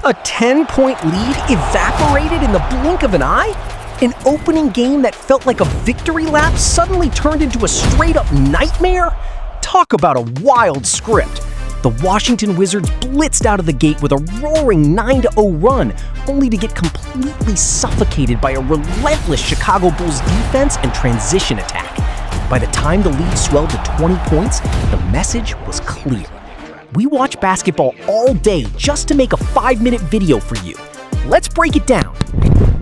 A 10-point lead evaporated in the blink of an eye? An opening game that felt like a victory lap suddenly turned into a straight-up nightmare? Talk about a wild script. The Washington Wizards blitzed out of the gate with a roaring 9-0 run, only to get completely suffocated by a relentless Chicago Bulls defense and transition attack. By the time the lead swelled to 20 points, the message was clear. We watch basketball all day just to make a 5-minute video for you. Let's break it down.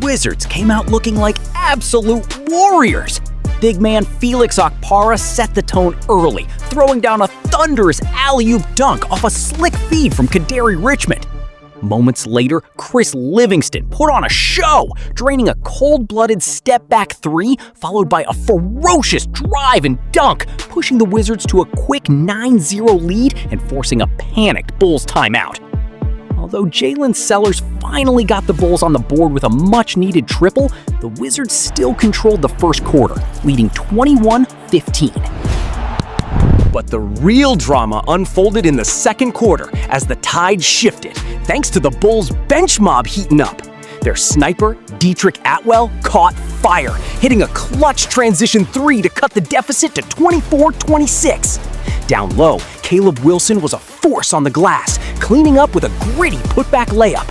Wizards came out looking like absolute warriors. Big man Felix Okpara set the tone early, throwing down a thunderous alley-oop dunk off a slick feed from Kaderi Richmond. Moments later, Chris Livingston put on a show, draining a cold-blooded step-back three, followed by a ferocious drive and dunk, pushing the Wizards to a quick 9-0 lead and forcing a panicked Bulls timeout. Although Jalen Sellers finally got the Bulls on the board with a much-needed triple, the Wizards still controlled the first quarter, leading 21-15. But the real drama unfolded in the second quarter as the tide shifted, thanks to the Bulls' bench mob heating up. Their sniper, Dietrich Atwell, caught fire, hitting a clutch transition three to cut the deficit to 24-26. Down low, Caleb Wilson was a force on the glass, cleaning up with a gritty putback layup.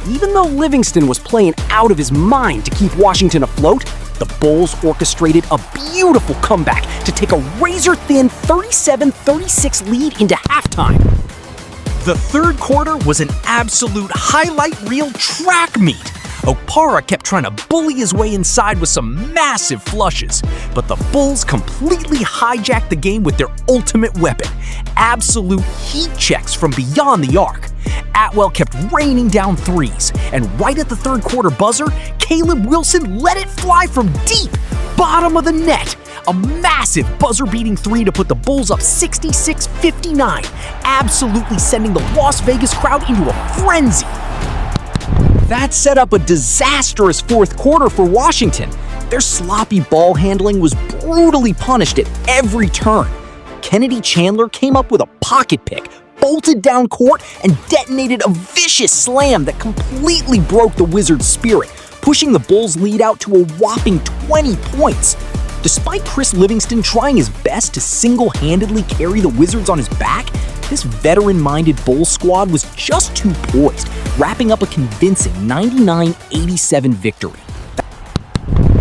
Even though Livingston was playing out of his mind to keep Washington afloat, the Bulls orchestrated a beautiful comeback to take a razor-thin 37-36 lead into halftime. The third quarter was an absolute highlight reel track meet. Okpara kept trying to bully his way inside with some massive flushes, but the Bulls completely hijacked the game with their ultimate weapon, absolute heat checks from beyond the arc. Atwell kept raining down threes, and right at the third quarter buzzer, Caleb Wilson let it fly from deep, bottom of the net. A massive buzzer-beating three to put the Bulls up 66-59, absolutely sending the Las Vegas crowd into a frenzy. That set up a disastrous fourth quarter for Washington. Their sloppy ball handling was brutally punished at every turn. Kennedy Chandler came up with a pocket pick, bolted down court, and detonated a vicious slam that completely broke the Wizards' spirit, pushing the Bulls' lead out to a whopping 20 points. Despite Chris Livingston trying his best to single-handedly carry the Wizards on his back, this veteran-minded Bulls squad was just too poised, wrapping up a convincing 99-87 victory.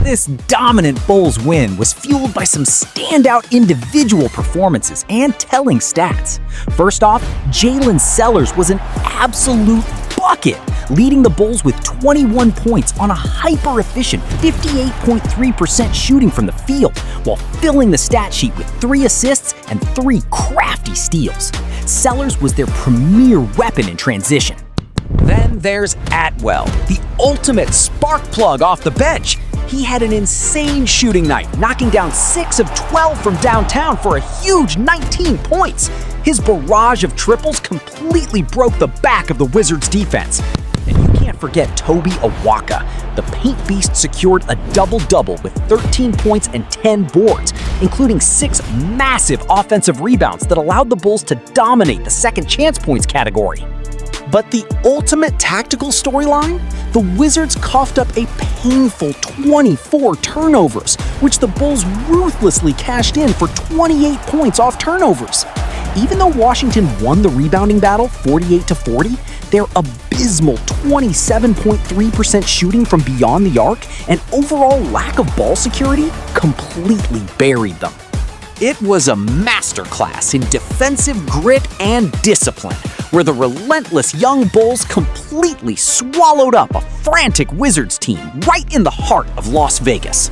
This dominant Bulls win was fueled by some standout individual performances and telling stats. First off, Jalen Sellers was an absolute bucket, leading the Bulls with 21 points on a hyper-efficient 58.3% shooting from the field, while filling the stat sheet with 3 assists and 3 crafty steals. Sellers was their premier weapon in transition. Then there's Atwell, the ultimate spark plug off the bench. He had an insane shooting night, knocking down 6 of 12 from downtown for a huge 19 points. His barrage of triples completely broke the back of the Wizards' defense. And you can't forget Toby Awaka. The paint beast secured a double-double with 13 points and 10 boards, including 6 massive offensive rebounds that allowed the Bulls to dominate the second chance points category. But the ultimate tactical storyline? The Wizards coughed up a painful 24 turnovers, which the Bulls ruthlessly cashed in for 28 points off turnovers. Even though Washington won the rebounding battle 48-40, their abysmal 27.3% shooting from beyond the arc and overall lack of ball security completely buried them. It was a masterclass in defensive grit and discipline, where the relentless young Bulls completely swallowed up a frantic Wizards team right in the heart of Las Vegas.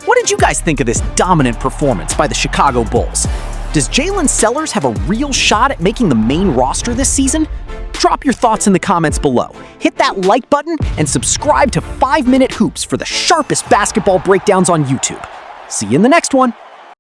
What did you guys think of this dominant performance by the Chicago Bulls? Does Jalen Sellers have a real shot at making the main roster this season? Drop your thoughts in the comments below. Hit that like button and subscribe to 5-Minute Hoops for the sharpest basketball breakdowns on YouTube. See you in the next one.